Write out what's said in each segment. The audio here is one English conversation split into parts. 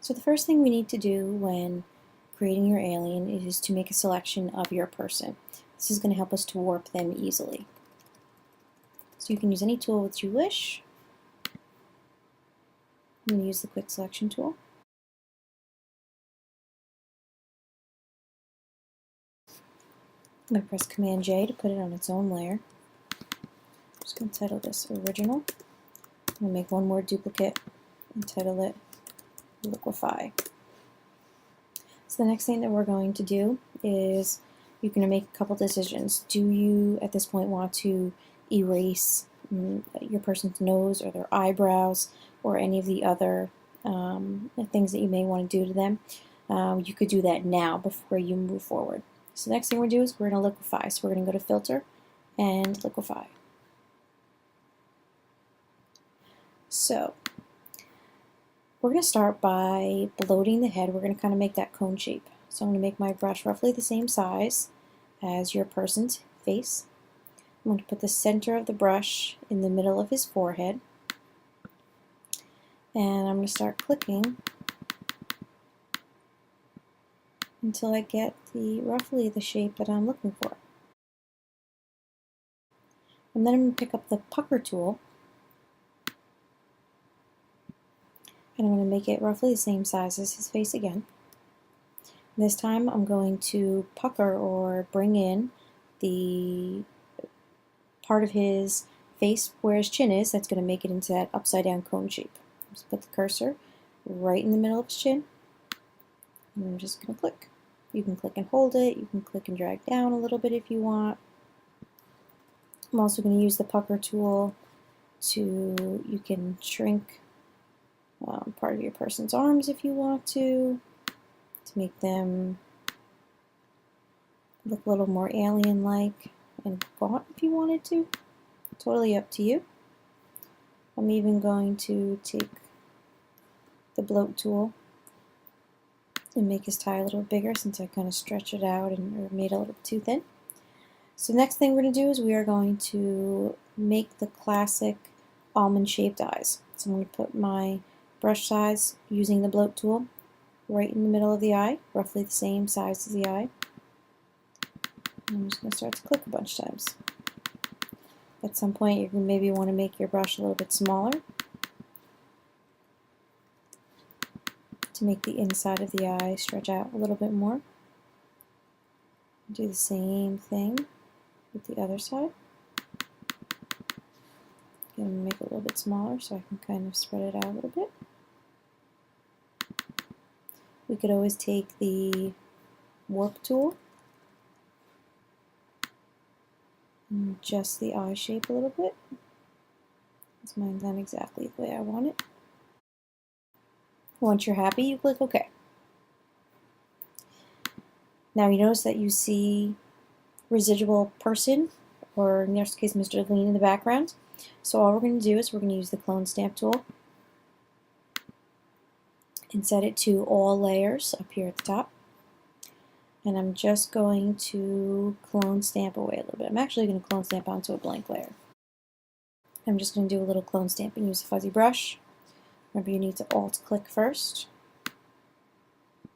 So the first thing we need to do when creating your alien is to make a selection of your person. This is going to help us to warp them easily. So you can use any tool that you wish. I'm going to use the quick selection tool. I'm going to press Command J to put it on its own layer. I'm just going to title this Original. I'm going to make one more duplicate and title it Liquify. So the next thing that we're going to do is you're going to make a couple decisions. Do you at this point want to erase your person's nose or their eyebrows or any of the other things that you may want to do to them? You could do that now before you move forward. So the next thing we're going to do is we're going to liquify. So we're going to go to Filter and Liquify. So we're going to start by bloating the head. We're going to kind of make that cone shape. So I'm going to make my brush roughly the same size as your person's face. I'm going to put the center of the brush in the middle of his forehead. And I'm going to start clicking until I get roughly the shape that I'm looking for. And then I'm going to pick up the pucker tool and I'm going to make it roughly the same size as his face again. This time I'm going to pucker or bring in the part of his face where his chin is. That's going to make it into that upside down cone shape. Just put the cursor right in the middle of his chin and I'm just going to click. You can click and hold it, you can click and drag down a little bit if you want. I'm also going to use the pucker tool you can shrink part of your person's arms if you want to make them look a little more alien-like and gaunt if you wanted to. Totally up to you. I'm even going to take the bloat tool and make his tie a little bigger since I kind of stretched it out or made it a little too thin. So the next thing we're going to do is we are going to make the classic almond-shaped eyes. So I'm going to put my brush size using the bloat tool right in the middle of the eye, roughly the same size as the eye. And I'm just going to start to click a bunch of times. At some point you maybe want to make your brush a little bit smaller to make the inside of the eye stretch out a little bit more. Do the same thing with the other side. Again, make it a little bit smaller so I can kind of spread it out a little bit. We could always take the warp tool and adjust the eye shape a little bit. It's mine's not exactly the way I want it. Once you're happy, you click OK. Now you notice that you see residual person, or in this case Mr. Lean in the background. So all we're going to do is we're going to use the clone stamp tool and set it to all layers up here at the top. And I'm just going to clone stamp away a little bit. I'm actually going to clone stamp onto a blank layer. I'm just going to do a little clone stamp and use a fuzzy brush. Remember, you need to alt-click first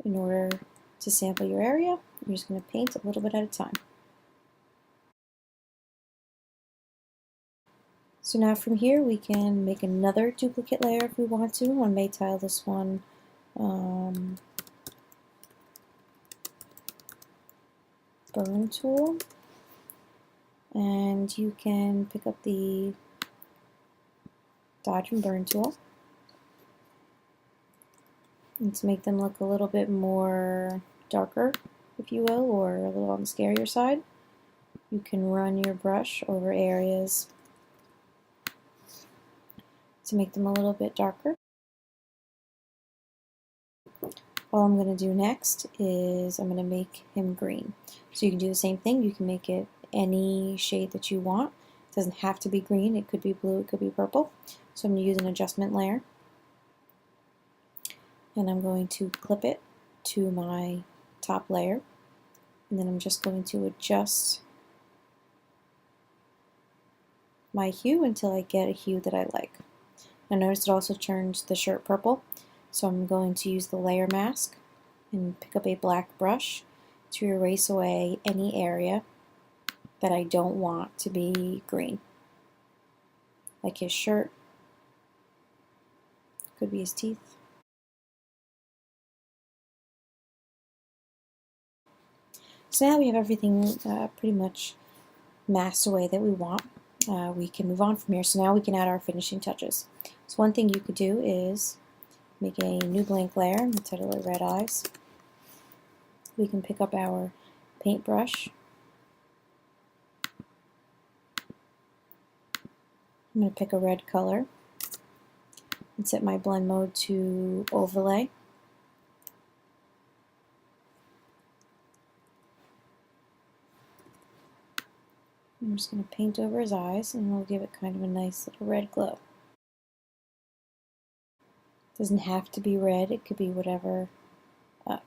in order to sample your area. You're just going to paint a little bit at a time. So now from here we can make another duplicate layer if we want to. I may tile this one burn tool, and you can pick up the dodge and burn tool, and to make them look a little bit more darker, if you will, or a little on the scarier side, you can run your brush over areas to make them a little bit darker. All I'm going to do next is I'm going to make him green. So you can do the same thing. You can make it any shade that you want. It doesn't have to be green. It could be blue. It could be purple. So I'm going to use an adjustment layer. And I'm going to clip it to my top layer. And then I'm just going to adjust my hue until I get a hue that I like. Now notice it also turns the shirt purple. So I'm going to use the layer mask and pick up a black brush to erase away any area that I don't want to be green. Like his shirt, could be his teeth. So now we have everything pretty much masked away that we want. We can move on from here. So now we can add our finishing touches. So one thing you could do is make a new blank layer and title it Red Eyes. We can pick up our paintbrush. I'm going to pick a red color and set my blend mode to overlay. I'm just going to paint over his eyes and we'll give it kind of a nice little red glow. It doesn't have to be red, it could be whatever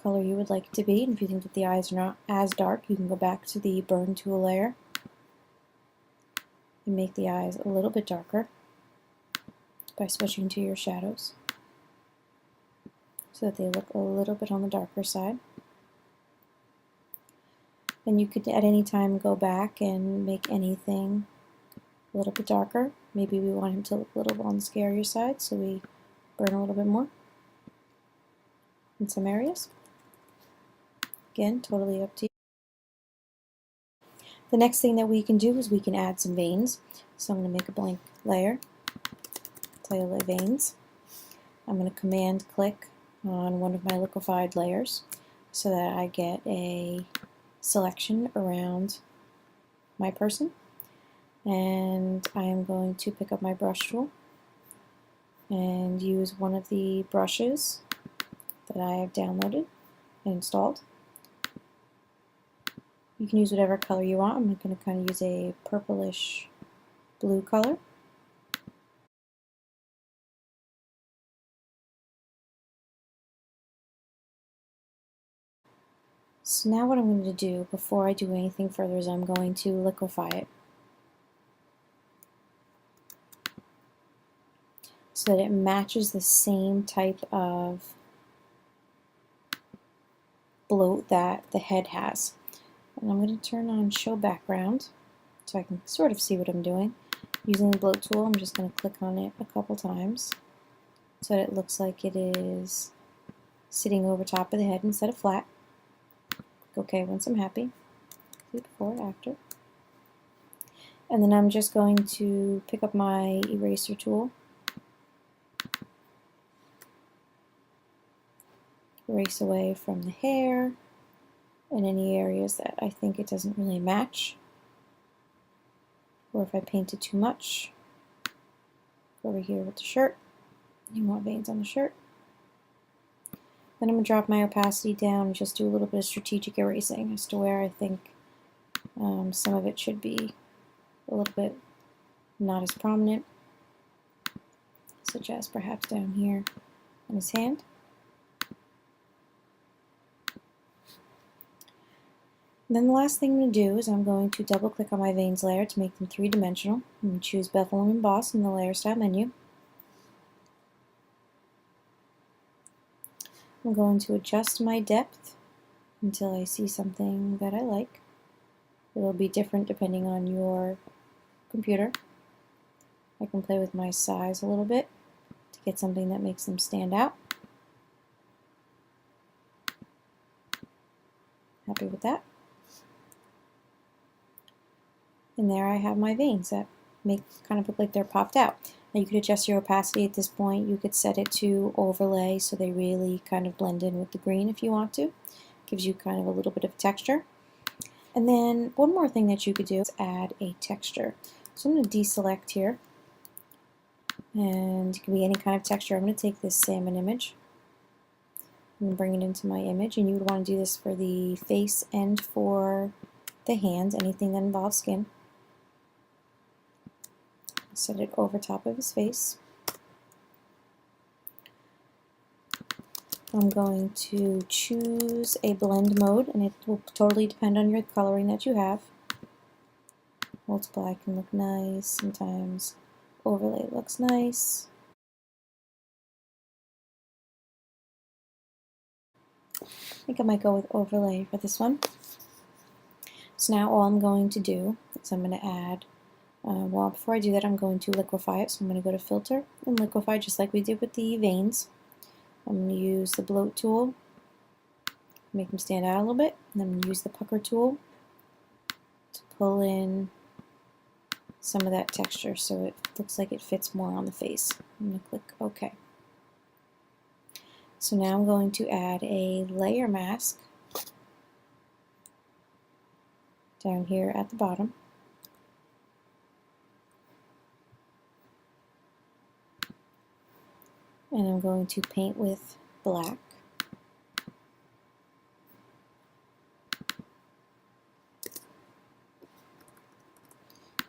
color you would like it to be. And if you think that the eyes are not as dark, you can go back to the burn tool layer and make the eyes a little bit darker by switching to your shadows so that they look a little bit on the darker side. Then you could at any time go back and make anything a little bit darker. Maybe we want him to look a little on the scarier side, so we burn a little bit more in some areas. Again, totally up to you. The next thing that we can do is we can add some veins. So I'm going to make a blank layer, title it Veins. I'm going to command click on one of my liquefied layers so that I get a selection around my person. And I am going to pick up my brush tool and use one of the brushes that I have downloaded and installed. You can use whatever color you want. I'm going to kind of use a purplish blue color. So now what I'm going to do before I do anything further is I'm going to liquefy it so that it matches the same type of bloat that the head has. And I'm going to turn on show background so I can sort of see what I'm doing. Using the bloat tool, I'm just going to click on it a couple times so that it looks like it is sitting over top of the head instead of flat. OK once I'm happy. Before, after. And then I'm just going to pick up my eraser tool, erase away from the hair and any areas that I think it doesn't really match, or if I painted too much. Go over here with the shirt. You want veins on the shirt. Then I'm going to drop my opacity down and just do a little bit of strategic erasing as to where I think some of it should be a little bit not as prominent, such as perhaps down here on his hand. And then the last thing I'm going to do is I'm going to double click on my veins layer to make them three-dimensional and choose Bevel and Emboss in the layer style menu. I'm going to adjust my depth until I see something that I like. It'll be different depending on your computer. I can play with my size a little bit to get something that makes them stand out. Happy with that. And there I have my veins that make kind of look like they're popped out. Now you could adjust your opacity at this point. You could set it to overlay so they really kind of blend in with the green if you want to. Gives you kind of a little bit of texture. And then one more thing that you could do is add a texture. So I'm going to deselect here. And it can be any kind of texture. I'm going to take this salmon image and bring it into my image. And you would want to do this for the face and for the hands, anything that involves skin. Set it over top of his face. I'm going to choose a blend mode, and it will totally depend on your coloring that you have. Multiply can look nice, sometimes overlay looks nice. think I might go with overlay for this one. So now all I'm going to do is I'm going to add, well, before I do that, I'm going to liquefy it. So I'm going to go to Filter and Liquefy, just like we did with the veins. I'm going to use the Bloat tool, make them stand out a little bit, and then I'm going to use the Pucker tool to pull in some of that texture so it looks like it fits more on the face. I'm going to click OK. So now I'm going to add a layer mask down here at the bottom. And I'm going to paint with black.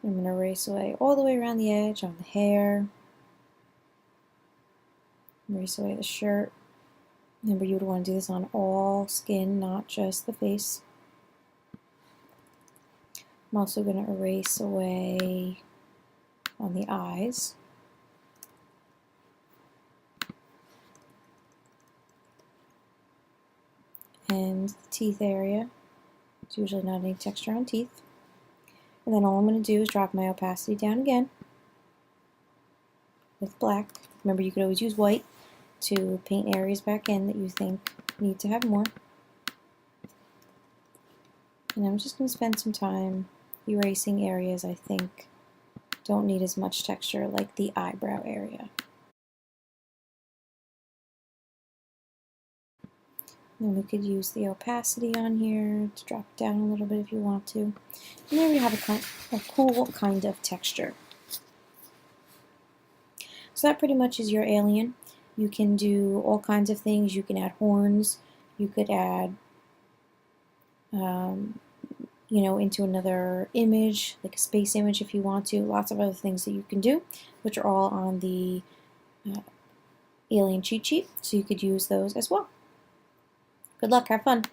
I'm going to erase away all the way around the edge on the hair. Erase away the shirt. Remember, you would want to do this on all skin, not just the face. I'm also going to erase away on the eyes. And the teeth area. It's usually not any texture on teeth. And then all I'm going to do is drop my opacity down again with black. Remember, you could always use white to paint areas back in that you think need to have more. And I'm just going to spend some time erasing areas I think don't need as much texture, like the eyebrow area. And then we could use the opacity on here to drop it down a little bit if you want to. And there we have a cool kind of texture. So that pretty much is your alien. You can do all kinds of things. You can add horns. You could add, you know, into another image, like a space image if you want to. Lots of other things that you can do, which are all on the alien cheat sheet. So you could use those as well. Good luck. Have fun.